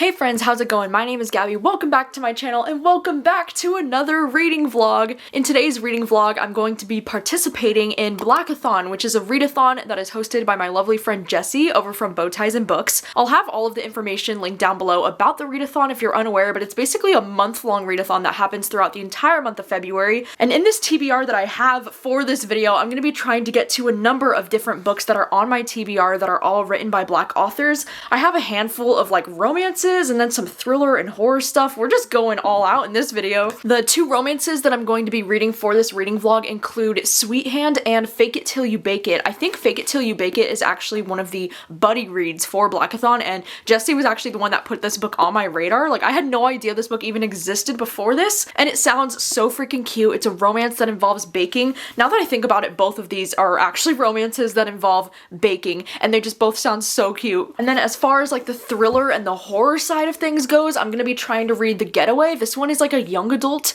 Hey friends, how's it going? My name is Gabby. Welcome back to my channel and welcome back to another reading vlog. In today's reading vlog, I'm going to be participating in Blackathon, which is a readathon that is hosted by my lovely friend Jessie over from Bowties and Books. I'll have all of the information linked down below about the readathon if you're unaware, but it's basically a month-long readathon that happens throughout the entire month of February. And in this TBR that I have for this video, I'm going to be trying to get to a number of different books that are on my TBR that are all written by Black authors. I have a handful of like romances and then some thriller and horror stuff. We're just going all out in this video. The two romances that I'm going to be reading for this reading vlog include Sweet Hand and Fake It Till You Bake It. I think Fake It Till You Bake It is actually one of the buddy reads for Blackathon, and Jessie was actually the one that put this book on my radar. Like, I had no idea this book even existed before this, and it sounds so freaking cute. It's a romance that involves baking. Now that I think about it, both of these are actually romances that involve baking, and they just both sound so cute. And then as far as like the thriller and the horror side of things goes, I'm gonna be trying to read The Getaway. This one is like a young adult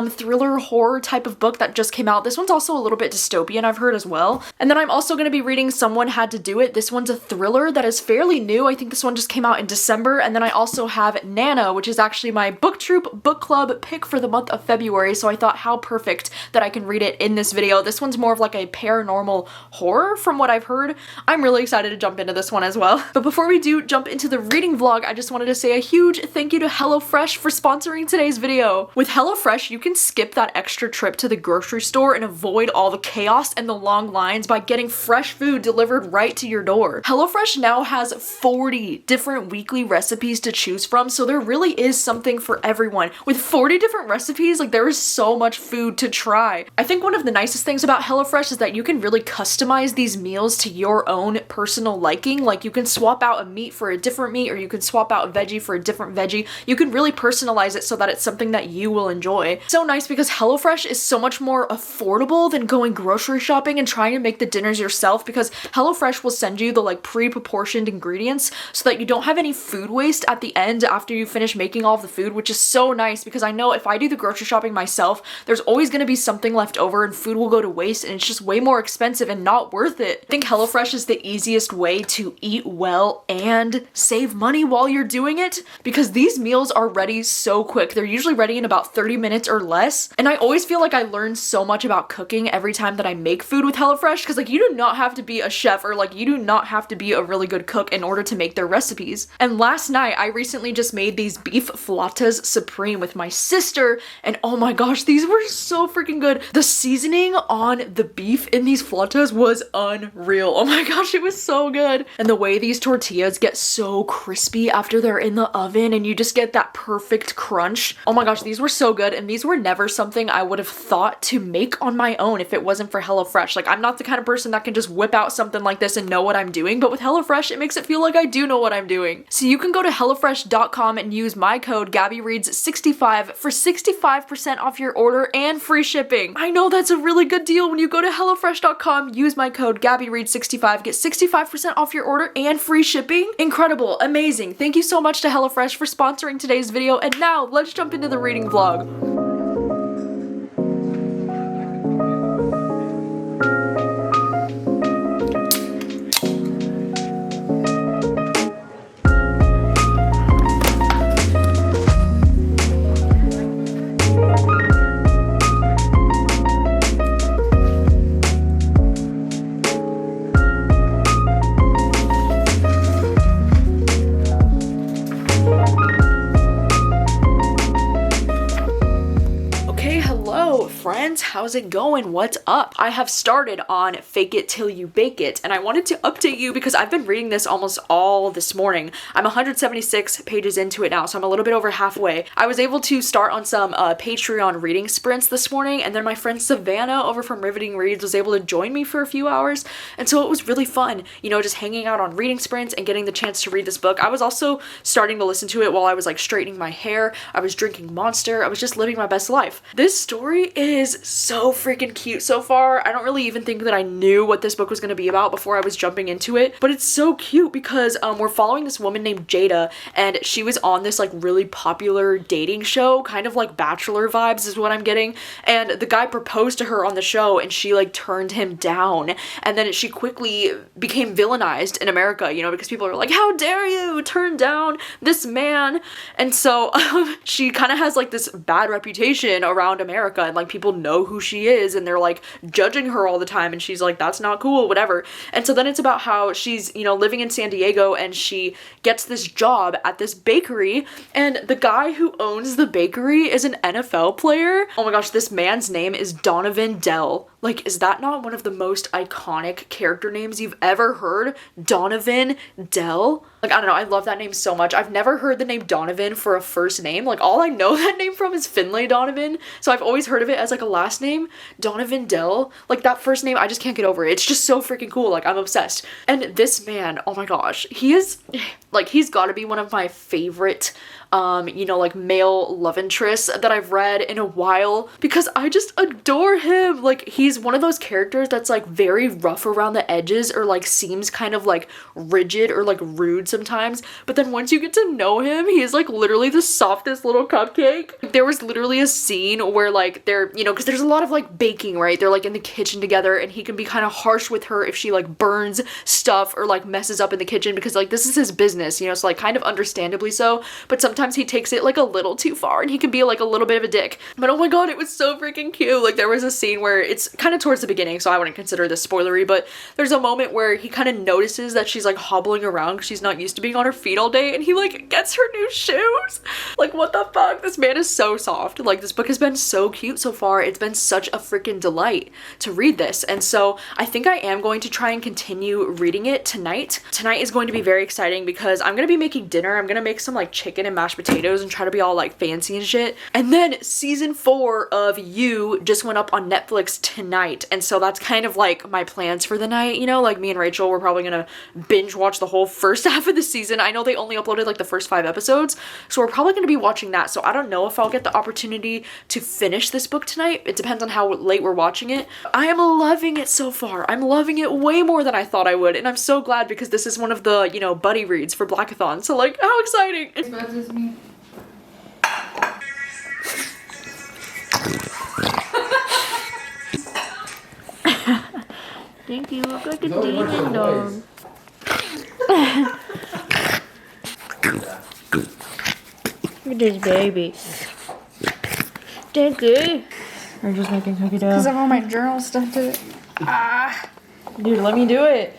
thriller horror type of book that just came out. This one's also a little bit dystopian, I've heard as well. And then I'm also gonna be reading Someone Had to Do It. This one's a thriller that is fairly new. I think this one just came out in December. And then I also have Nana, which is actually my BookTube book club pick for the month of February. So I thought how perfect that I can read it in this video. This one's more of like a paranormal horror from what I've heard. I'm really excited to jump into this one as well. But before we do jump into the reading vlog, I just wanted to say a huge thank you to HelloFresh for sponsoring today's video. With HelloFresh, you can skip that extra trip to the grocery store and avoid all the chaos and the long lines by getting fresh food delivered right to your door. HelloFresh now has 40 different weekly recipes to choose from, so there really is something for everyone. With 40 different recipes, like, there is so much food to try. I think one of the nicest things about HelloFresh is that you can really customize these meals to your own personal liking. Like, you can swap out a meat for a different meat, or you can swap out a veggie for a different veggie. You can really personalize it so that it's something that you will enjoy. So nice because HelloFresh is so much more affordable than going grocery shopping and trying to make the dinners yourself, because HelloFresh will send you the like pre-proportioned ingredients so that you don't have any food waste at the end after you finish making all of the food, which is so nice because I know if I do the grocery shopping myself, there's always going to be something left over and food will go to waste, and it's just way more expensive and not worth it. I think HelloFresh is the easiest way to eat well and save money while you're doing it, because these meals are ready so quick. They're usually ready in about 30 minutes or less. And I always feel like I learn so much about cooking every time that I make food with HelloFresh, because like, you do not have to be a chef, or like, you do not have to be a really good cook in order to make their recipes. And last night, I recently just made these beef flautas supreme with my sister, and oh my gosh, these were so freaking good. The seasoning on the beef in these flautas was unreal. Oh my gosh, it was so good. And the way these tortillas get so crispy after they're in the oven and you just get that perfect crunch. Oh my gosh, these were so good, and these were never something I would have thought to make on my own if it wasn't for HelloFresh. Like, I'm not the kind of person that can just whip out something like this and know what I'm doing, but with HelloFresh, it makes it feel like I do know what I'm doing. So you can go to HelloFresh.com and use my code gabbyreads65 for 65% off your order and free shipping. I know that's a really good deal. When you go to HelloFresh.com, use my code gabbyreads65, get 65% off your order and free shipping. Incredible, amazing. Thank you so much to HelloFresh for sponsoring today's video, and now let's jump into the reading vlog. Friends, how's it going? What's up? I have started on Fake It Till You Bake It, and I wanted to update you because I've been reading this almost all this morning. I'm 176 pages into it now, so I'm a little bit over halfway. I was able to start on some Patreon reading sprints this morning, and then my friend Savannah over from Riveting Reads was able to join me for a few hours, and so it was really fun, you know, just hanging out on reading sprints and getting the chance to read this book. I was also starting to listen to it while I was like straightening my hair. I was drinking Monster. I was just living my best life. This story is is so freaking cute so far. I don't really even think that I knew what this book was going to be about before I was jumping into it, but it's so cute because we're following this woman named Jada, and she was on this like really popular dating show, kind of like Bachelor vibes is what I'm getting, and the guy proposed to her on the show and she like turned him down, and then she quickly became villainized in America, you know, because people are like, how dare you turn down this man? And so she kind of has like this bad reputation around America, and like people know who she is and they're like judging her all the time, and she's like, that's not cool, whatever. And so then it's about how she's, you know, living in San Diego, and she gets this job at this bakery, and the guy who owns the bakery is an NFL player. Oh my gosh, this man's name is Donovan Dell. Like, is that not one of the most iconic character names you've ever heard? Donovan Dell? Like, I don't know, I love that name so much. I've never heard the name Donovan for a first name. Like, all I know that name from is Finlay Donovan, so I've always heard of it as like a last name. Donovan Dell, like that first name, I just can't get over it. It's just so freaking cool, like I'm obsessed. And this man, oh my gosh, he is, like, he's gotta be one of my favorite you know, like male love interests that I've read in a while, because I just adore him. Like, he's one of those characters that's like very rough around the edges, or like seems kind of like rigid or like rude sometimes, but then once you get to know him, he's like literally the softest little cupcake. There was literally a scene where like they're, you know, because there's a lot of like baking, right? They're like in the kitchen together, and he can be kind of harsh with her if she like burns stuff or like messes up in the kitchen, because like this is his business, you know, so like kind of understandably so, but sometimes he takes it like a little too far and he can be like a little bit of a dick. But oh my god, it was so freaking cute. Like, there was a scene where it's kind of towards the beginning, so I wouldn't consider this spoilery, but there's a moment where he kind of notices that she's like hobbling around because she's not used to being on her feet all day, and he like gets her new shoes. Like, what the fuck? This man is so soft. Like, this book has been so cute so far. It's been such a freaking delight to read this, and so I think I am going to try and continue reading it tonight. Tonight is going to be very exciting because I'm gonna be making dinner. I'm gonna make some like chicken and mashed potatoes and try to be all like fancy and shit. And then season 4 of You just went up on Netflix tonight, and so that's kind of like my plans for the night, you know, like me and Rachel, we're probably gonna binge watch the whole first half of the season. I know they only uploaded like the first 5 episodes, so we're probably gonna be watching that. So I don't know if I'll get the opportunity to finish this book tonight. It depends on how late we're watching it. I am loving it so far. I'm loving it way more than I thought I would, and I'm so glad because this is one of the, you know, buddy reads for Blackathon, so like, how exciting. Thank you, look like a demon dog. Look at this baby. Thank you. We're just making cookie dough. Because of all my journal stuff to it. Ah. Dude, let me do it.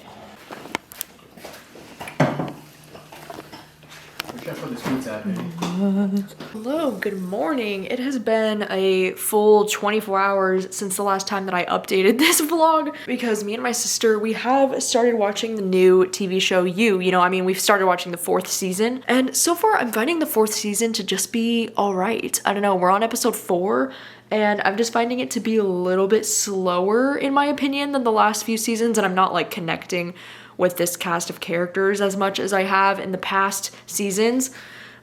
Hello, good morning. It has been a full 24 hours since the last time that I updated this vlog, because me and my sister, we have started watching the new TV show You. You know, I mean, we've started watching the 4th season, and so far I'm finding the 4th season to just be alright. I don't know, we're on episode 4, and I'm just finding it to be a little bit slower, in my opinion, than the last few seasons, and I'm not like connecting with this cast of characters as much as I have in the past seasons.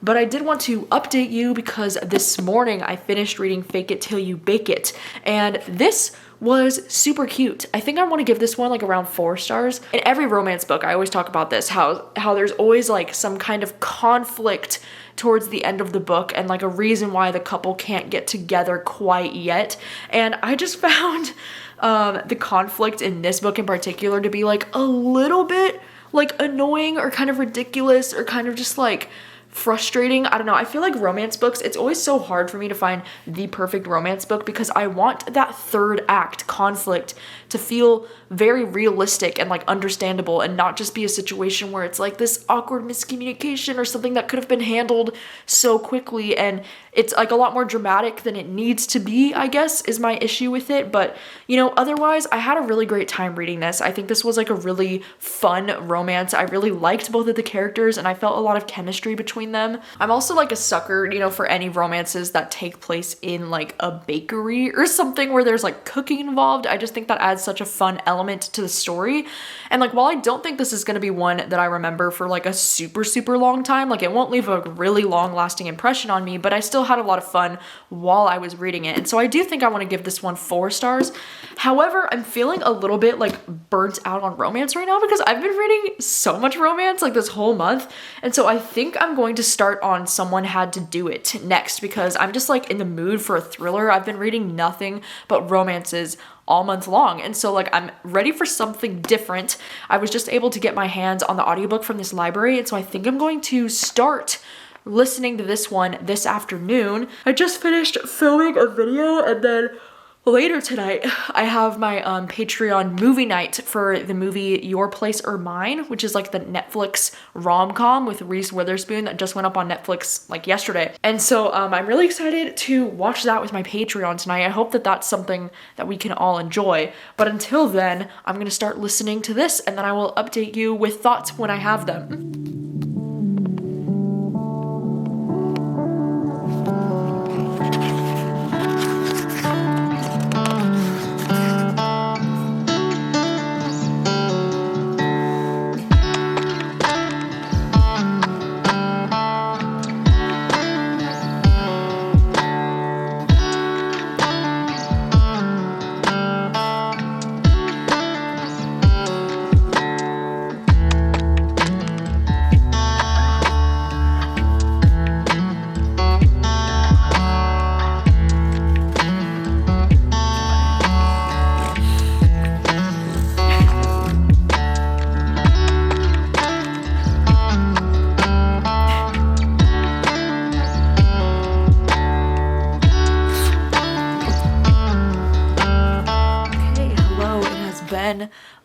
But I did want to update you because this morning I finished reading Fake It Till You Bake It, and this was super cute. I think I want to give this one like around 4 stars. In every romance book, I always talk about this, how there's always like some kind of conflict towards the end of the book and like a reason why the couple can't get together quite yet. And I just found the conflict in this book in particular to be like a little bit like annoying or kind of ridiculous or kind of just like frustrating. I don't know. I feel like romance books, it's always so hard for me to find the perfect romance book because I want that 3rd act conflict to feel very realistic and like understandable and not just be a situation where it's like this awkward miscommunication or something that could have been handled so quickly and it's like a lot more dramatic than it needs to be, I guess, is my issue with it. But, you know, otherwise, I had a really great time reading this. I think this was like a really fun romance. I really liked both of the characters and I felt a lot of chemistry between between them. I'm also like a sucker, you know, for any romances that take place in like a bakery or something where there's like cooking involved. I just think that adds such a fun element to the story. And like, while I don't think this is going to be one that I remember for like a super long time, like it won't leave a really long lasting impression on me, but I still had a lot of fun while I was reading it. And so I do think I want to give this one 4 stars. However, I'm feeling a little bit like burnt out on romance right now because I've been reading so much romance like this whole month. And so I think I'm going to start on Someone Had to Do It next because I'm just like in the mood for a thriller. I've been reading nothing but romances all month long. And so like I'm ready for something different. I was just able to get my hands on the audiobook from this library. And so I think I'm going to start listening to this one this afternoon. I just finished filming a video and then later tonight, I have my Patreon movie night for the movie Your Place or Mine, which is like the Netflix rom-com with Reese Witherspoon that just went up on Netflix like yesterday. And so I'm really excited to watch that with my Patreon tonight. I hope that that's something that we can all enjoy. But until then, I'm going to start listening to this and then I will update you with thoughts when I have them.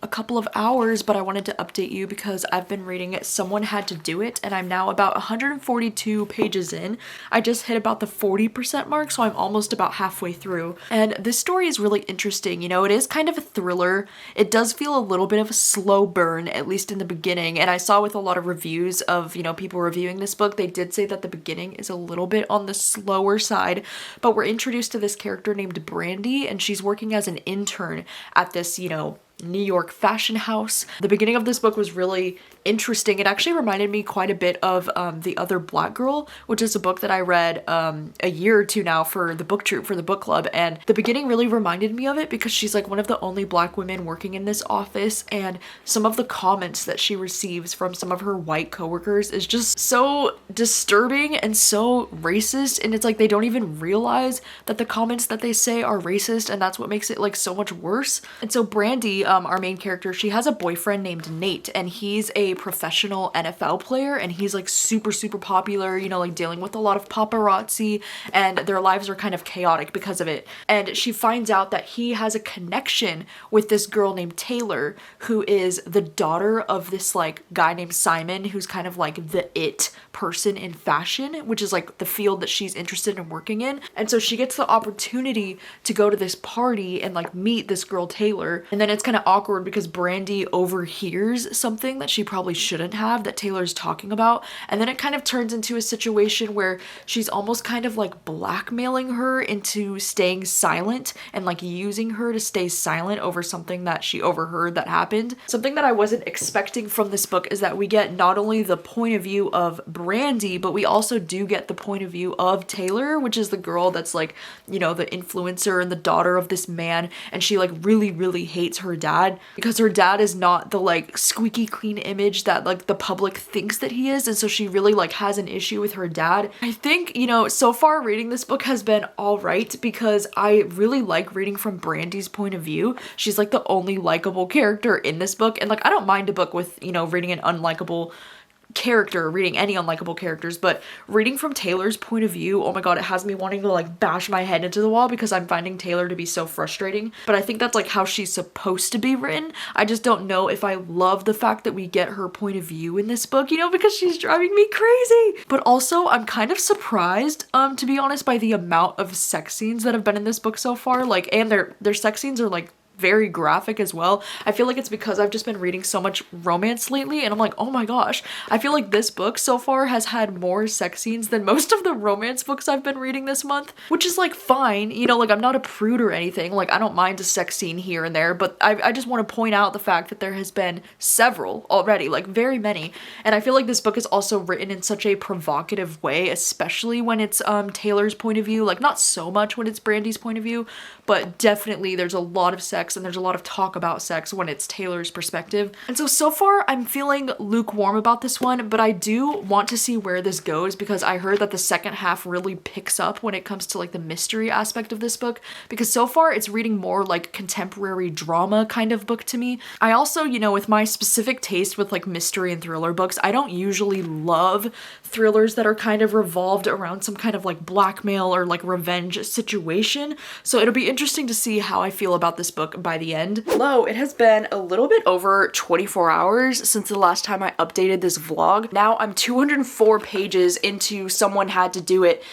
A couple of hours, but I wanted to update you because I've been reading Someone Had to Do It and I'm now about 142 pages in. I just hit about the 40% mark, so I'm almost about halfway through. And this story is really interesting. You know, it is kind of a thriller. It does feel a little bit of a slow burn, at least in the beginning. And I saw with a lot of reviews of, you know, people reviewing this book, they did say that the beginning is a little bit on the slower side, but we're introduced to this character named Brandy and she's working as an intern at this, you know, New York fashion house. The beginning of this book was really interesting. It actually reminded me quite a bit of The Other Black Girl, which is a book that I read a year or two now for the booktube, for the book club, and the beginning really reminded me of it because she's like one of the only black women working in this office, and some of the comments that she receives from some of her white coworkers is just so disturbing and so racist, and it's like they don't even realize that the comments that they say are racist, and that's what makes it like so much worse. And so Brandy, our main character, she has a boyfriend named Nate, and he's a professional NFL player, and he's like super popular, you know, like dealing with a lot of paparazzi, and their lives are kind of chaotic because of it. And she finds out that he has a connection with this girl named Taylor, who is the daughter of this like guy named Simon, who's kind of like the it person in fashion, which is like the field that she's interested in working in. And so she gets the opportunity to go to this party and like meet this girl Taylor, and then it's kind of awkward because Brandy overhears something that she probably shouldn't have that Taylor's talking about, and then it kind of turns into a situation where she's almost kind of like blackmailing her into staying silent and like using her to stay silent over something that she overheard that happened. Something that I wasn't expecting from this book is that we get not only the point of view of Brandy, but we also do get the point of view of Taylor, which is the girl that's like, you know, the influencer and the daughter of this man, and she like really hates her dad because her dad is not the like squeaky clean image that like the public thinks that he is, and so she really like has an issue with her dad. I think, you know, so far reading this book has been all right because I really like reading from Brandy's point of view. She's like the only likable character in this book, and like I don't mind a book with, you know, reading an unlikable character, reading any unlikable characters, but reading from Taylor's point of view, oh my god, it has me wanting to like bash my head into the wall because I'm finding Taylor to be so frustrating. But I think that's like how she's supposed to be written. I just don't know if I love the fact that we get her point of view in this book, you know, because she's driving me crazy. But also I'm kind of surprised, to be honest, by the amount of sex scenes that have been in this book so far. Like, and their sex scenes are like very graphic as well. I feel like it's because I've just been reading so much romance lately, and I'm like, oh my gosh, I feel like this book so far has had more sex scenes than most of the romance books I've been reading this month, which is like fine, you know, like I'm not a prude or anything, like I don't mind a sex scene here and there, but I just want to point out the fact that there has been several already, like very many, and I feel like this book is also written in such a provocative way, especially when it's Taylor's point of view, like not so much when it's Brandy's point of view, but definitely there's a lot of sex and there's a lot of talk about sex when it's Taylor's perspective. And so far I'm feeling lukewarm about this one, but I do want to see where this goes because I heard that the second half really picks up when it comes to like the mystery aspect of this book, because so far it's reading more like contemporary drama kind of book to me. I also, you know, with my specific taste with like mystery and thriller books, I don't usually love thrillers that are kind of revolved around some kind of like blackmail or like revenge situation. So it'll be interesting to see how I feel about this book by the end. Hello, it has been a little bit over 24 hours since the last time I updated this vlog. Now I'm 204 pages into Someone Had to Do It.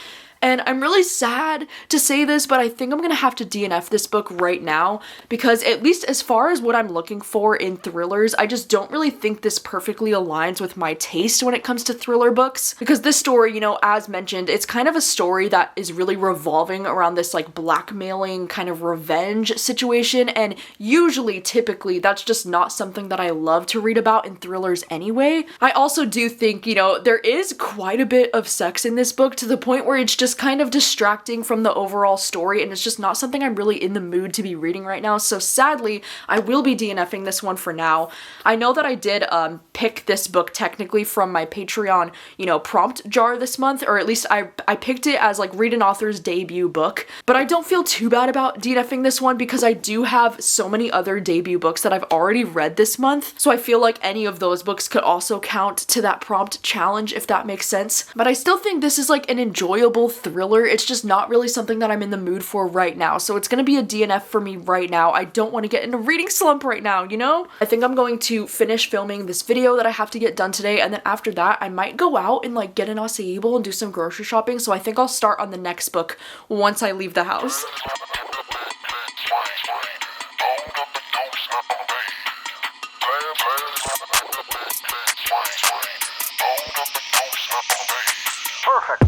And I'm really sad to say this, but I think I'm gonna have to DNF this book right now because at least as far as what I'm looking for in thrillers, I just don't really think this perfectly aligns with my taste when it comes to thriller books. Because this story, you know, as mentioned, it's kind of a story that is really revolving around this like blackmailing kind of revenge situation, and usually, typically, that's just not something that I love to read about in thrillers anyway. I also do think, you know, there is quite a bit of sex in this book to the point where it's just kind of distracting from the overall story, and it's just not something I'm really in the mood to be reading right now. So sadly, I will be DNFing this one for now. I know that I did pick this book technically from my Patreon, you know, prompt jar this month, or at least I picked it as like read an author's debut book, but I don't feel too bad about DNFing this one because I do have so many other debut books that I've already read this month. So I feel like any of those books could also count to that prompt challenge, if that makes sense. But I still think this is like an enjoyable thriller. It's just not really something that I'm in the mood for right now. So it's gonna be a DNF for me right now. I don't want to get in a reading slump right now, you know? I think I'm going to finish filming this video that I have to get done today, and then after that I might go out and like get an acai bowl and do some grocery shopping. So I think I'll start on the next book once I leave the house. Perfect.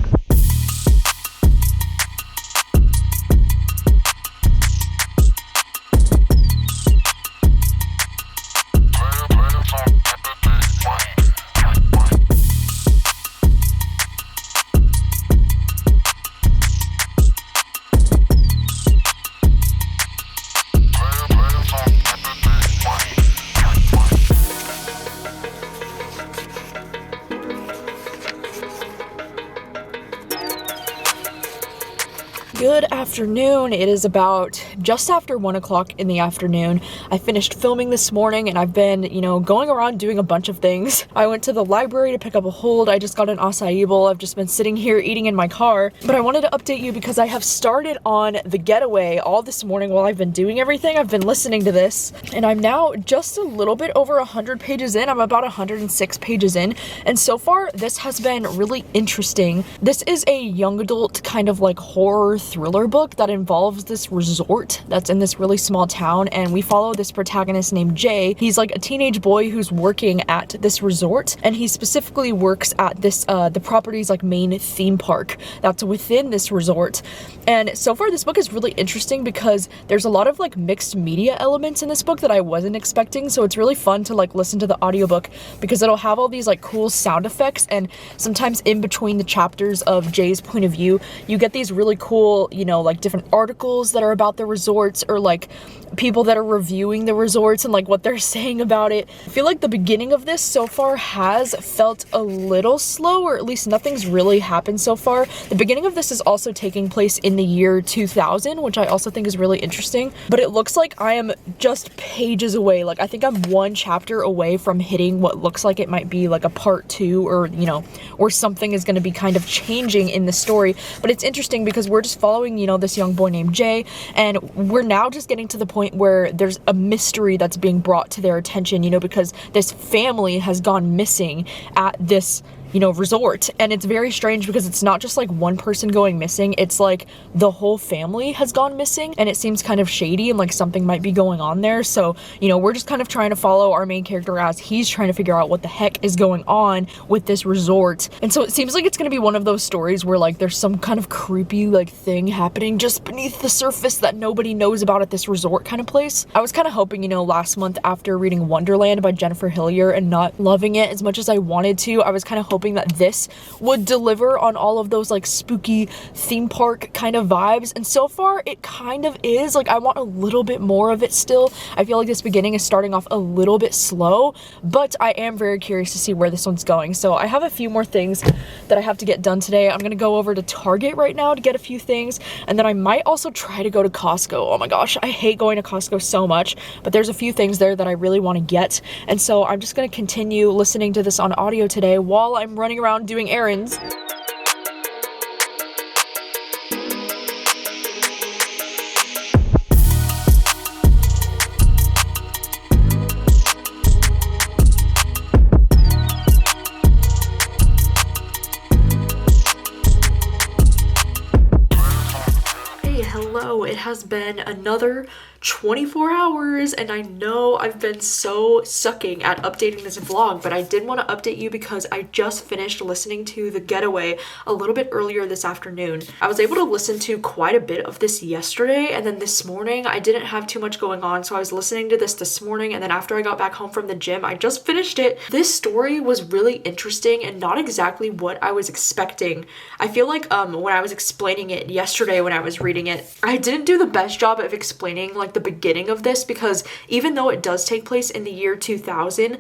Good afternoon. It is about just after 1 o'clock in the afternoon. I finished filming this morning and I've been, you know, going around doing a bunch of things. I went to the library to pick up a hold. I just got an acai bowl. I've just been sitting here eating in my car, but I wanted to update you because I have started on The Getaway all this morning while I've been doing everything. I've been listening to this and I'm now just a little bit over 100 pages in. I'm about 106 pages in, and so far this has been really interesting. This is a young adult kind of like horror thriller book that involves this resort that's in this really small town, and we follow this protagonist named Jay. He's like a teenage boy who's working at this resort, and he specifically works at this the property's like main theme park that's within this resort. And so far this book is really interesting because there's a lot of like mixed media elements in this book that I wasn't expecting, so it's really fun to like listen to the audiobook because it'll have all these like cool sound effects, and sometimes in between the chapters of Jay's point of view you get these really cool, you know, like different articles that are about the resorts, or like people that are reviewing the resorts and like what they're saying about it. I feel like the beginning of this so far has felt a little slow, or at least nothing's really happened so far. The beginning of this is also taking place in the year 2000, which I also think is really interesting, but it looks like I am just pages away. Like I think I'm one chapter away from hitting what looks like it might be like a part 2, or you know, or something is going to be kind of changing in the story. But it's interesting because we're just following, you know, this young boy named Jay, and we're now just getting to the point where there's a mystery that's being brought to their attention, you know, because this family has gone missing at this you know, resort. And it's very strange because it's not just like one person going missing, it's like the whole family has gone missing, and it seems kind of shady and like something might be going on there. So, you know, we're just kind of trying to follow our main character as he's trying to figure out what the heck is going on with this resort. And so it seems like it's gonna be one of those stories where like there's some kind of creepy like thing happening just beneath the surface that nobody knows about at this resort kind of place. I was kind of hoping, you know, last month after reading Wonderland by Jennifer Hillier and not loving it as much as I wanted to, I was kind of hoping that this would deliver on all of those like spooky theme park kind of vibes, and so far it kind of is. Like, I want a little bit more of it still. I feel like this beginning is starting off a little bit slow, but I am very curious to see where this one's going. So I have a few more things that I have to get done today. I'm gonna go over to Target right now to get a few things, and then I might also try to go to Costco. Oh my gosh, I hate going to Costco so much, but there's a few things there that I really want to get, and so I'm just gonna continue listening to this on audio today while I'm running around doing errands. Hello, it has been another 24 hours and I know I've been so sucking at updating this vlog, but I did want to update you because I just finished listening to The Getaway a little bit earlier this afternoon. I was able to listen to quite a bit of this yesterday, and then this morning I didn't have too much going on, so I was listening to this morning, and then after I got back home from the gym I just finished it. This story was really interesting and not exactly what I was expecting. I feel like when I was explaining it yesterday when I was reading it, I didn't do the best job of explaining like the beginning of this, because even though it does take place in the year 2000,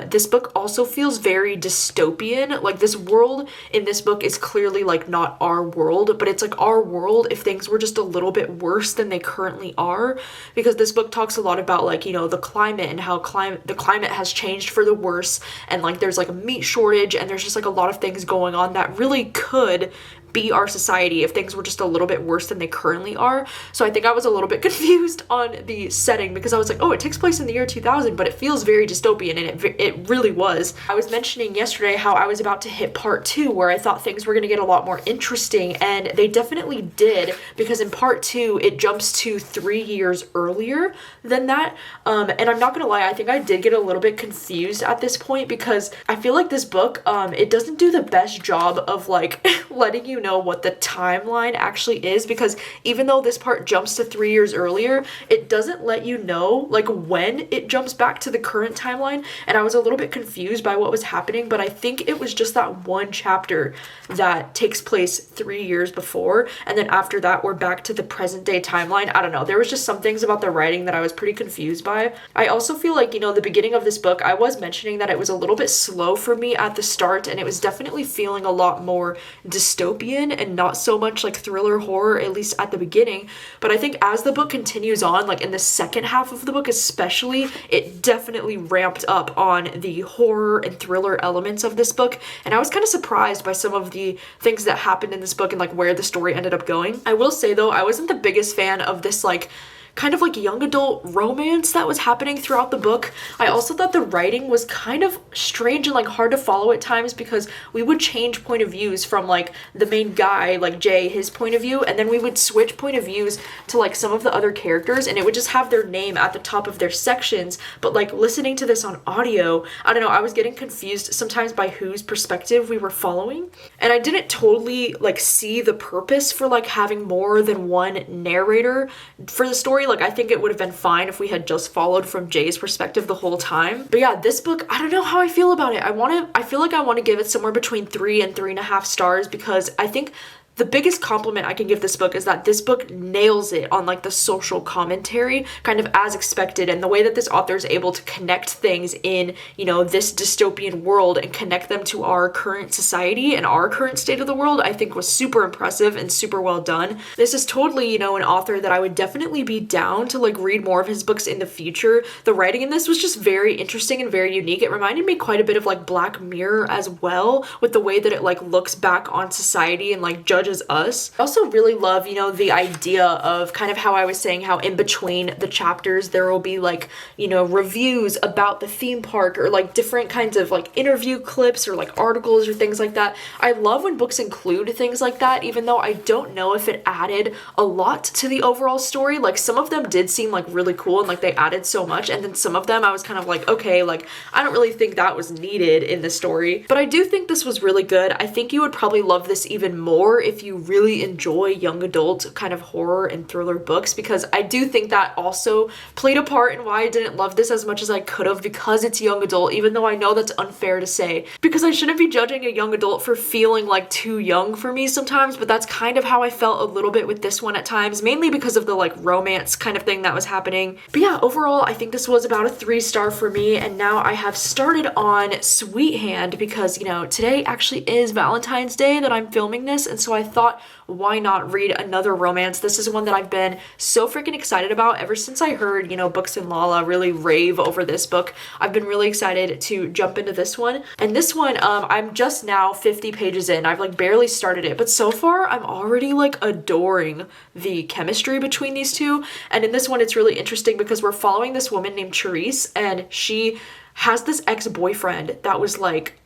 this book also feels very dystopian. Like, this world in this book is clearly like not our world, but it's like our world if things were just a little bit worse than they currently are, because this book talks a lot about like, you know, the climate and how the climate has changed for the worse, and like there's like a meat shortage, and there's just like a lot of things going on that really could be our society if things were just a little bit worse than they currently are. So I think I was a little bit confused on the setting, because I was like, oh, it takes place in the year 2000, but it feels very dystopian, and it really was. I was mentioning yesterday how I was about to hit part 2 where I thought things were going to get a lot more interesting, and they definitely did, because in part 2 it jumps to 3 years earlier than that, and I'm not gonna lie, I think I did get a little bit confused at this point, because I feel like this book, it doesn't do the best job of like letting you know what the timeline actually is, because even though this part jumps to 3 years earlier, it doesn't let you know like when it jumps back to the current timeline, and I was a little bit confused by what was happening, but I think it was just that one chapter that takes place 3 years before, and then after that we're back to the present day timeline. I don't know, there was just some things about the writing that I was pretty confused by. I also feel like, you know, the beginning of this book, I was mentioning that it was a little bit slow for me at the start, and it was definitely feeling a lot more dystopian and not so much like thriller horror, at least at the beginning. But I think as the book continues on, like in the second half of the book especially, it definitely ramped up on the horror and thriller elements of this book, and I was kind of surprised by some of the things that happened in this book and like where the story ended up going. I will say though, I wasn't the biggest fan of this like kind of like young adult romance that was happening throughout the book. I also thought the writing was kind of strange and like hard to follow at times, because we would change point of views from like the main guy, like Jay, his point of view, and then we would switch point of views to like some of the other characters, and it would just have their name at the top of their sections. But like listening to this on audio, I don't know, I was getting confused sometimes by whose perspective we were following, and I didn't totally like see the purpose for like having more than one narrator for the story. Like, I think it would have been fine if we had just followed from Jay's perspective the whole time. But yeah, this book, I don't know how I feel about it. I feel like I want to give it somewhere between 3 and 3.5 stars, because I think the biggest compliment I can give this book is that this book nails it on like the social commentary, kind of as expected, and the way that this author is able to connect things in, you know, this dystopian world and connect them to our current society and our current state of the world, I think was super impressive and super well done. This is totally, you know, an author that I would definitely be down to like read more of his books in the future. The writing in this was just very interesting and very unique. It reminded me quite a bit of like Black Mirror as well, with the way that it like looks back on society and like judges judges us. I also really love, you know, the idea of kind of how I was saying how in between the chapters there will be like, you know, reviews about the theme park or like different kinds of like interview clips or like articles or things like that. I love when books include things like that, even though I don't know if it added a lot to the overall story. Like some of them did seem like really cool and like they added so much, and then some of them I was kind of like, okay, like I don't really think that was needed in the story. But I do think this was really good. I think you would probably love this even more if you really enjoy young adult kind of horror and thriller books, because I do think that also played a part in why I didn't love this as much as I could have, because it's young adult, even though I know that's unfair to say, because I shouldn't be judging a young adult for feeling like too young for me sometimes, but that's kind of how I felt a little bit with this one at times, mainly because of the like romance kind of thing that was happening. But yeah, overall I think this was about a 3-star for me, and now I have started on Sweet Hand because, you know, today actually is Valentine's Day that I'm filming this, and so I thought, why not read another romance? This is one that I've been so freaking excited about ever since I heard, you know, Books and Lala really rave over this book. I've been really excited to jump into this one. And this one, I'm just now 50 pages in. I've like barely started it, but so far I'm already like adoring the chemistry between these two. And in this one, it's really interesting because we're following this woman named Charisse, and she has this ex-boyfriend that was like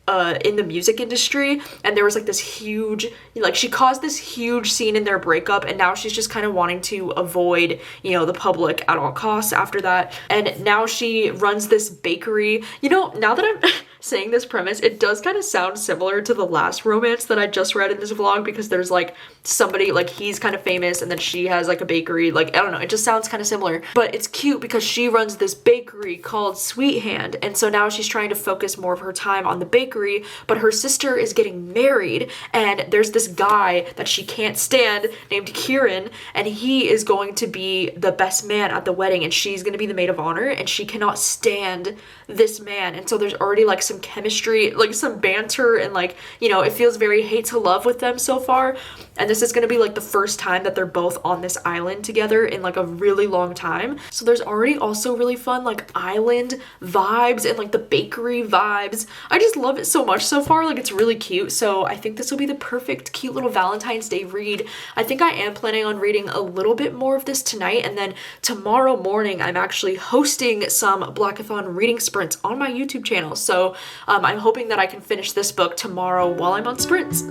in the music industry, and there was like this huge, like she caused this huge scene in their breakup, and now she's just kind of wanting to avoid, you know, the public at all costs after that. And now she runs this bakery. You know, now that I'm saying this premise, it does kind of sound similar to the last romance that I just read in this vlog, because there's like somebody, like he's kind of famous and then she has like a bakery, like I don't know, it just sounds kind of similar, but it's cute because she runs this bakery called Sweet Hand, and so now she's trying to focus more of her time on the bakery, but her sister is getting married, and there's this guy that she can't stand named Kieran, and he is going to be the best man at the wedding, and she's going to be the maid of honor, and she cannot stand this man. And so there's already like some chemistry, like some banter, and like, you know, it feels very hate to love with them so far. And this is going to be like the first time that they're both on this island together in like a really long time. So there's already also really fun like island vibes and like the bakery vibes. I just love it so much so far. Like it's really cute. So I think this will be the perfect cute little Valentine's Day read. I think I am planning on reading a little bit more of this tonight, and then tomorrow morning I'm actually hosting some Blackathon reading sprints on my YouTube channel. So I'm hoping that I can finish this book tomorrow while I'm on sprints.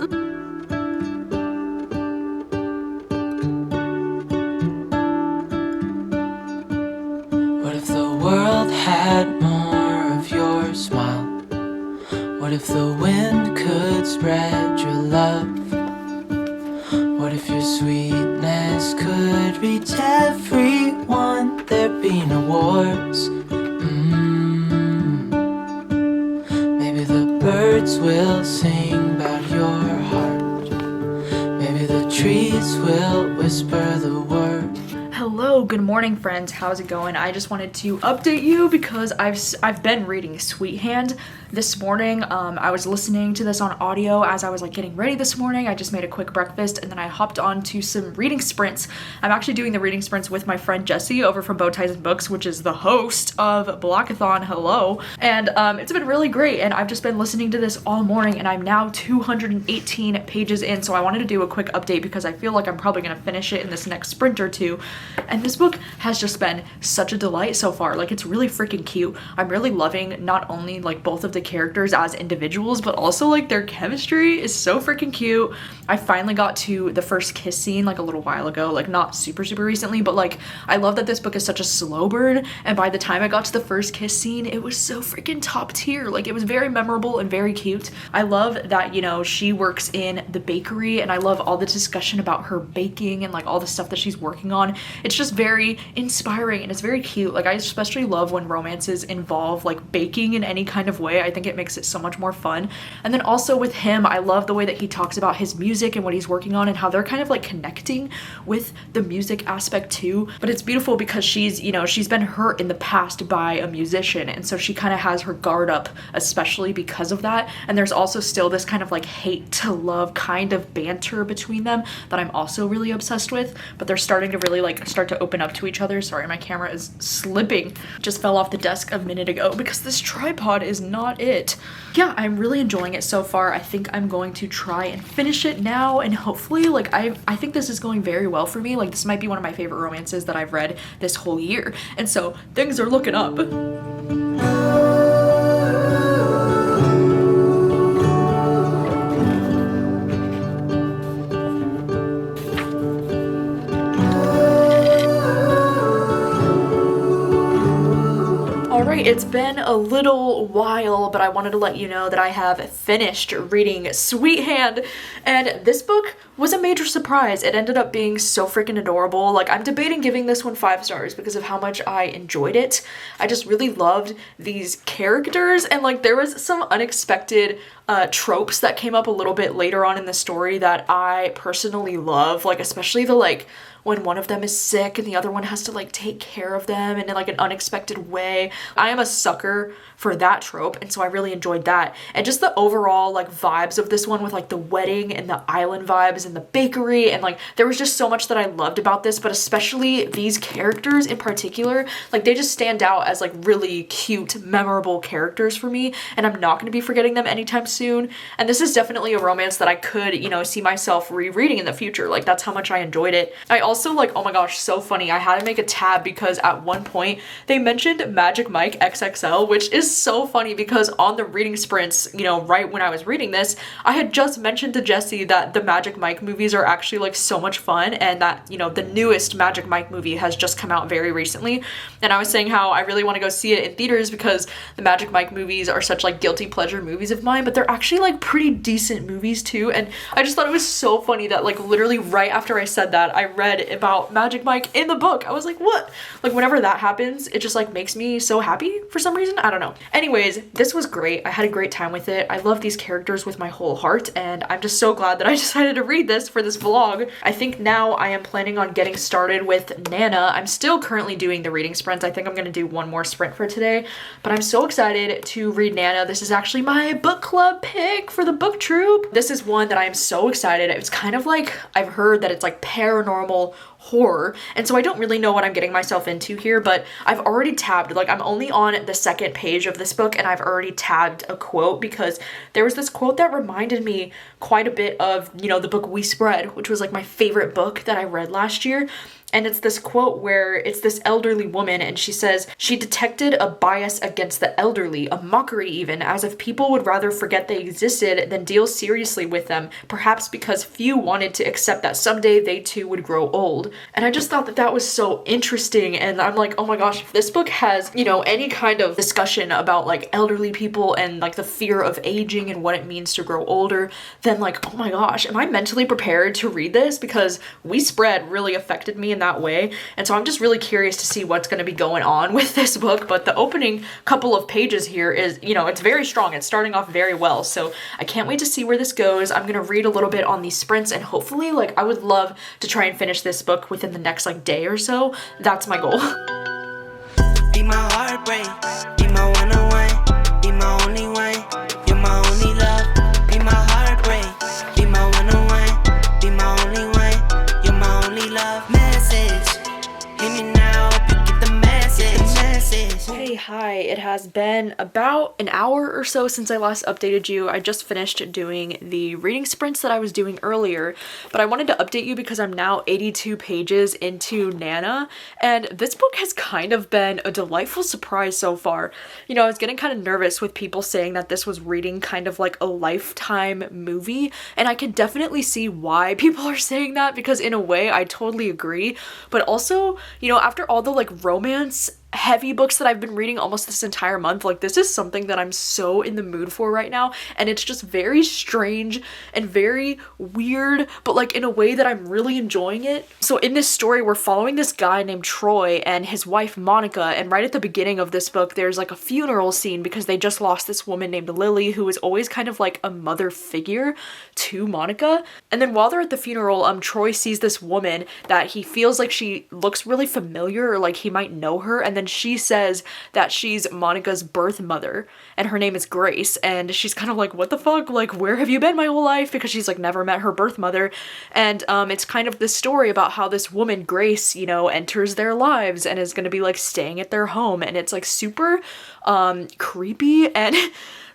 What if the world had more of your smile? What if the wind could spread your love? What if your sweetness could reach everyone? There'd be no wars. Maybe the birds will sing about your heart. Maybe the trees will whisper the word. Hello, good morning friends, how's it going? I just wanted to update you because I've been reading Sweet Hand this morning. I was listening to this on audio as I was like getting ready this morning. I just made a quick breakfast and then I hopped on to some reading sprints. I'm actually doing the reading sprints with my friend Jessie over from Bow Ties and Books, which is the host of Blackathon. Hello. And it's been really great, and I've just been listening to this all morning, and I'm now 218 pages in, so I wanted to do a quick update because I feel like I'm probably gonna finish it in this next sprint or two. And this book has just been such a delight so far. Like it's really freaking cute. I'm really loving not only like both of the characters as individuals, but also like their chemistry is so freaking cute. I finally got to the first kiss scene like a little while ago, like not super recently, but like I love that this book is such a slow burn, and by the time I got to the first kiss scene, it was so freaking top tier. Like it was very memorable and very cute. I love that, you know, she works in the bakery, and I love all the discussion about her baking and like all the stuff that she's working on. It's just very inspiring and it's very cute. Like I especially love when romances involve like baking in any kind of way. I think it makes it so much more fun. And then also with him, I love the way that he talks about his music and what he's working on and how they're kind of like connecting with the music aspect too. But it's beautiful because she's, you know, she's been hurt in the past by a musician, and so she kind of has her guard up, especially because of that. And there's also still this kind of like hate to love kind of banter between them that I'm also really obsessed with, but they're starting to really like start to open up to each other. Sorry, my camera is slipping. Just fell off the desk a minute ago because this tripod is not it. Yeah, I'm really enjoying it so far. I think I'm going to try and finish it now, and hopefully, like, I think this is going very well for me. Like, this might be one of my favorite romances that I've read this whole year, and so things are looking up. Alright, it's been a little while, but I wanted to let you know that I have finished reading Sweet Hand, and this book was a major surprise. It ended up being so freaking adorable. Like, I'm debating giving this one 5 stars because of how much I enjoyed it. I just really loved these characters, and like there was some unexpected tropes that came up a little bit later on in the story that I personally love, like especially the like when one of them is sick and the other one has to like take care of them in like an unexpected way. I am a sucker for that trope, and so I really enjoyed that. And just the overall like vibes of this one with like the wedding and the island vibes and the bakery, and like there was just so much that I loved about this, but especially these characters in particular. Like they just stand out as like really cute, memorable characters for me, and I'm not going to be forgetting them anytime soon. And this is definitely a romance that I could, you know, see myself rereading in the future. Like that's how much I enjoyed it. I also like, oh my gosh, so funny. I had to make a tab because at one point they mentioned Magic Mike XXL, which is so funny because on the reading sprints, you know, right when I was reading this, I had just mentioned to Jessie that the Magic Mike movies are actually like so much fun, and that, you know, the newest Magic Mike movie has just come out very recently. And I was saying how I really want to go see it in theaters because the Magic Mike movies are such like guilty pleasure movies of mine, but they're actually like pretty decent movies too. And I just thought it was so funny that like literally right after I said that, I read about Magic Mike in the book. I was like, what? Like whenever that happens, it just like makes me so happy for some reason. I don't know. Anyways, this was great. I had a great time with it. I love these characters with my whole heart, and I'm just so glad that I decided to read this for this vlog. I think now I am planning on getting started with Nana. I'm still currently doing the reading sprints. I think I'm gonna do one more sprint for today, but I'm so excited to read Nana. This is actually my book club pick for the book troop. This is one that I am so excited. It's kind of like, I've heard that it's like paranormal horror, and so I don't really know what I'm getting myself into here, but I've already tabbed, like I'm only on the second page of this book and I've already tabbed a quote because there was this quote that reminded me quite a bit of, you know, the book We Spread, which was like my favorite book that I read last year. And it's this quote where it's this elderly woman and she says, she detected a bias against the elderly, a mockery even, as if people would rather forget they existed than deal seriously with them, perhaps because few wanted to accept that someday they too would grow old. And I just thought that that was so interesting, and I'm like, oh my gosh, if this book has, you know, any kind of discussion about like elderly people and like the fear of aging and what it means to grow older, then like, oh my gosh, am I mentally prepared to read this? Because We Spread really affected me in that way, and so I'm just really curious to see what's going to be going on with this book. But the opening couple of pages here is, you know, it's very strong. It's starting off very well, so I can't wait to see where this goes. I'm gonna read a little bit on these sprints, and hopefully, like, I would love to try and finish this book within the next like day or so. That's my goal. Be my heartbreak, be my one-on-one, be my only one, you're my only love. Be my heartbreak, be my one-on-one, be my only one, you're my only love. Message, hit me now, hope you get the message. Hey, hi, it has been about an hour or so since I last updated you. I just finished doing the reading sprints that I was doing earlier, but I wanted to update you because I'm now 82 pages into Nana, and this book has kind of been a delightful surprise so far. You know, I was getting kind of nervous with people saying that this was reading kind of like a Lifetime movie, and I can definitely see why people are saying that, because in a way I totally agree, but also, you know, after all the like romance heavy books that I've been reading almost this entire month, like this is something that I'm so in the mood for right now, and it's just very strange and very weird, but like in a way that I'm really enjoying it. So in this story, we're following this guy named Troy and his wife Monica, and right at the beginning of this book there's like a funeral scene because they just lost this woman named Lily, who is always kind of like a mother figure to Monica. And then while they're at the funeral, Troy sees this woman that he feels like she looks really familiar, or like he might know her, and then she says that she's Monica's birth mother and her name is Grace, and she's kind of like, what the fuck, like where have you been my whole life, because she's like never met her birth mother. And it's kind of this story about how this woman Grace, you know, enters their lives and is gonna be like staying at their home, and it's like super creepy. And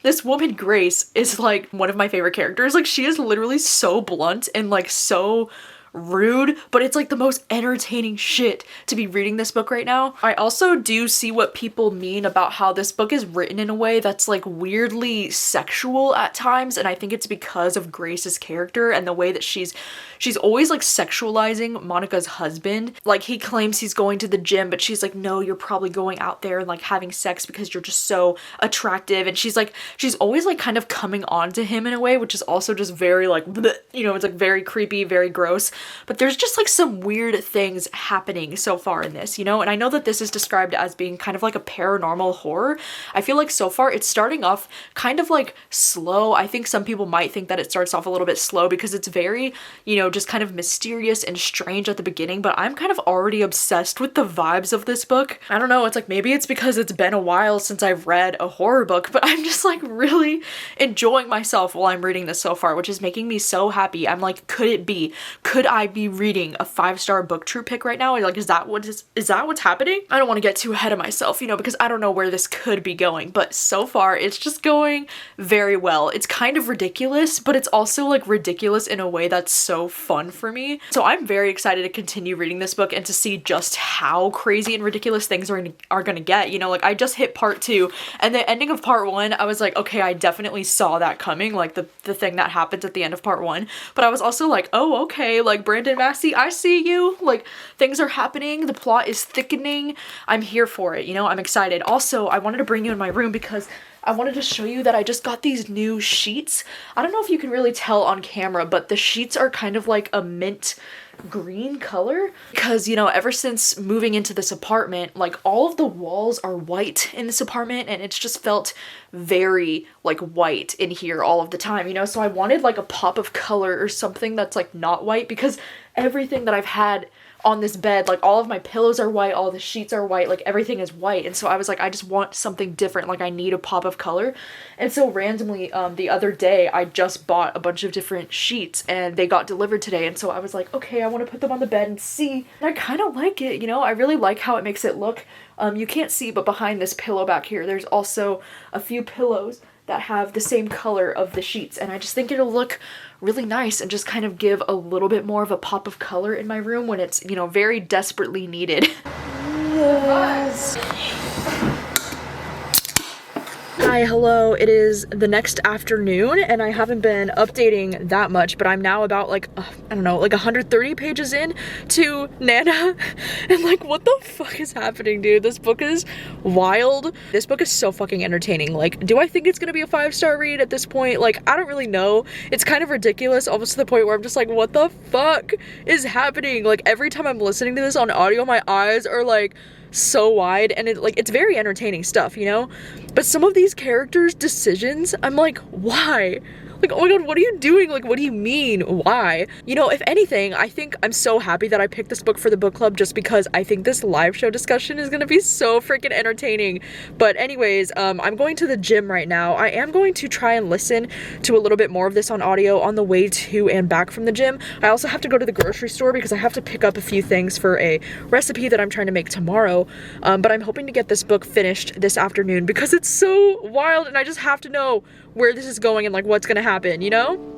this woman Grace is like one of my favorite characters. Like she is literally so blunt and like so rude, but it's like the most entertaining shit to be reading this book right now. I also do see what people mean about how this book is written in a way that's like weirdly sexual at times, and I think it's because of Grace's character and the way that she's always like sexualizing Monica's husband. Like he claims he's going to the gym, but she's like, no, you're probably going out there and like having sex because you're just so attractive. And she's always like kind of coming on to him in a way, which is also just very like, bleh, you know, it's like very creepy, very gross. But there's just like some weird things happening so far in this, you know? And I know that this is described as being kind of like a paranormal horror. I feel like so far it's starting off kind of like slow. I think some people might think that it starts off a little bit slow because it's very, you know, just kind of mysterious and strange at the beginning, but I'm kind of already obsessed with the vibes of this book. I don't know, it's like maybe it's because it's been a while since I've read a horror book, but I'm just like really enjoying myself while I'm reading this so far, which is making me so happy. I'm like, could it be? Could I be reading a 5-star BookTube pick right now? Like, is that what's happening? I don't want to get too ahead of myself, you know, because I don't know where this could be going, but so far it's just going very well. It's kind of ridiculous, but it's also like ridiculous in a way that's so fun for me. So I'm very excited to continue reading this book and to see just how crazy and ridiculous things are gonna get. You know, like I just hit part 2 and the ending of part 1, I was like, okay, I definitely saw that coming, like the thing that happens at the end of part 1. But I was also like, oh, okay, like Brandon Massey, I see you. Like things are happening, the plot is thickening. I'm here for it, you know, I'm excited. Also, I wanted to bring you in my room because I wanted to show you that I just got these new sheets. I don't know if you can really tell on camera, but the sheets are kind of like a mint green color because, you know, ever since moving into this apartment, like all of the walls are white in this apartment and it's just felt very like white in here all of the time, you know? So I wanted like a pop of color or something that's like not white, because everything that I've had on this bed, like all of my pillows are white, all the sheets are white, like everything is white. And so I was like, I just want something different, like I need a pop of color. And so randomly the other day I just bought a bunch of different sheets and they got delivered today, and so I was like, okay, I want to put them on the bed and see. And I kind of like it, you know, I really like how it makes it look. You can't see, but behind this pillow back here there's also a few pillows that have the same color of the sheets, and I just think it'll look really nice and just kind of give a little bit more of a pop of color in my room when it's, you know, very desperately needed. Yes. Hi, hello. It is the next afternoon and I haven't been updating that much, but I'm now about like, I don't know, like 130 pages in to Nana, and like what the fuck is happening, dude? This book is wild. This book is so fucking entertaining. Like, do I think it's gonna be a 5-star read at this point? Like, I don't really know. It's kind of ridiculous, almost to the point where I'm just like, what the fuck is happening? Like every time I'm listening to this on audio, my eyes are like so wide, and it's very entertaining stuff, you know? But some of these characters' decisions, I'm like, why? Like, oh my god, what are you doing? Like, what do you mean? Why? You know, if anything, I think I'm so happy that I picked this book for the book club, just because I think this live show discussion is gonna be so freaking entertaining. But anyways, I'm going to the gym right now. I am going to try and listen to a little bit more of this on audio on the way to and back from the gym. I also have to go to the grocery store because I have to pick up a few things for a recipe that I'm trying to make tomorrow. But I'm hoping to get this book finished this afternoon because it's so wild and I just have to know where this is going and like what's gonna happen, you know?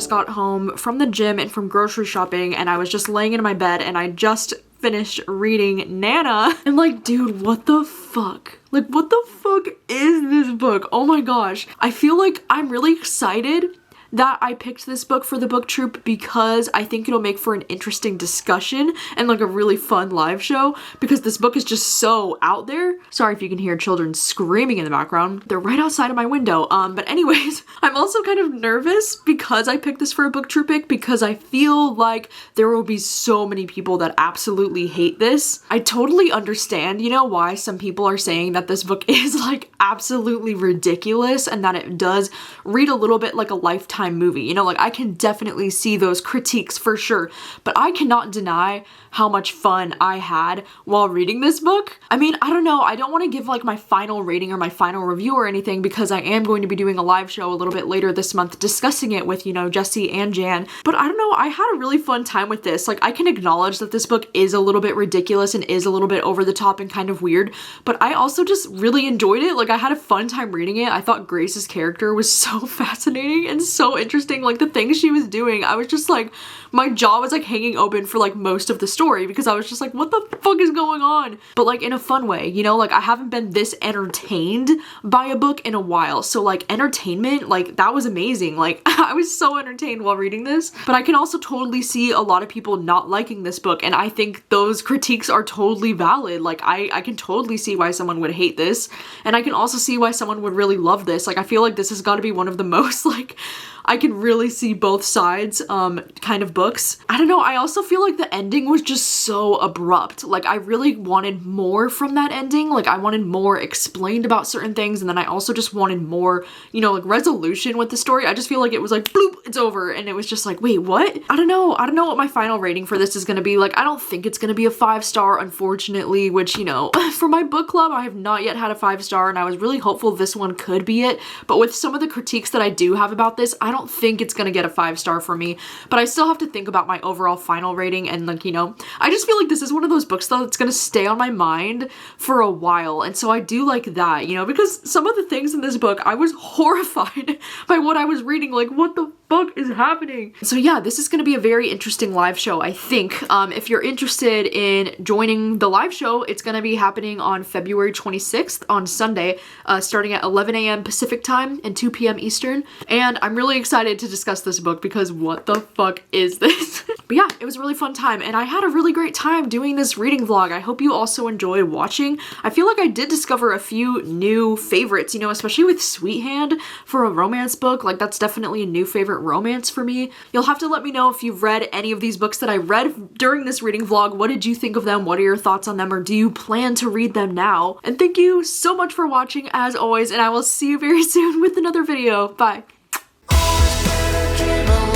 Got home from the gym and from grocery shopping and I was just laying in my bed and I just finished reading Nana, and like, dude, what the fuck? Like, what the fuck is this book? Oh my gosh. I feel like I'm really excited that I picked this book for the book troop because I think it'll make for an interesting discussion and like a really fun live show, because this book is just so out there. Sorry if you can hear children screaming in the background. They're right outside of my window. But anyways, I'm also kind of nervous because I picked this for a book troop pick, because I feel like there will be so many people that absolutely hate this. I totally understand, you know, why some people are saying that this book is like absolutely ridiculous and that it does read a little bit like a Lifetime movie. You know, like I can definitely see those critiques for sure, but I cannot deny how much fun I had while reading this book. I mean, I don't know, I don't want to give like my final rating or my final review or anything, because I am going to be doing a live show a little bit later this month discussing it with, you know, Jesse and Jan. But I don't know, I had a really fun time with this. Like, I can acknowledge that this book is a little bit ridiculous and is a little bit over the top and kind of weird, but I also just really enjoyed it. Like, I had a fun time reading it. I thought Grace's character was so fascinating and so interesting. Like, the things she was doing, I was just like, my jaw was like hanging open for like most of the story, because I was just like, what the fuck is going on? But like in a fun way, you know, like I haven't been this entertained by a book in a while. So like entertainment, like that was amazing. Like I was so entertained while reading this, but I can also totally see a lot of people not liking this book. And I think those critiques are totally valid. Like I can totally see why someone would hate this. And I can also see why someone would really love this. Like I feel like this has got to be one of the most like, I can really see both sides kind of books. I don't know, I also feel like the ending was just so abrupt. Like I really wanted more from that ending. Like I wanted more explained about certain things, and then I also just wanted more, you know, like resolution with the story. I just feel like it was like bloop, it's over, and it was just like, wait, what? I don't know what my final rating for this is gonna be. Like I don't think it's gonna be a 5-star, unfortunately, which, you know, for my book club I have not yet had a 5-star, and I was really hopeful this one could be it. But with some of the critiques that I do have about this, I don't think it's gonna get a 5-star for me, but I still have to think about my overall final rating. And like, you know, I just feel like this is one of those books though that's gonna stay on my mind for a while, and so I do like that, you know, because some of the things in this book I was horrified by what I was reading. Like, what the fuck is happening? So yeah, this is gonna be a very interesting live show, I think. If you're interested in joining the live show, it's gonna be happening on February 26th on Sunday, starting at 11 a.m. Pacific time and 2 p.m. Eastern. And I'm really excited to discuss this book, because what the fuck is this? But yeah, it was a really fun time, and I had a really great time doing this reading vlog. I hope you also enjoy watching. I feel like I did discover a few new favorites, you know, especially with Sweet Hand for a romance book. Like that's definitely a new favorite romance for me. You'll have to let me know if you've read any of these books that I read during this reading vlog. What did you think of them? What are your thoughts on them? Or do you plan to read them now? And thank you so much for watching as always, and I will see you very soon with another video. Bye. Dream away.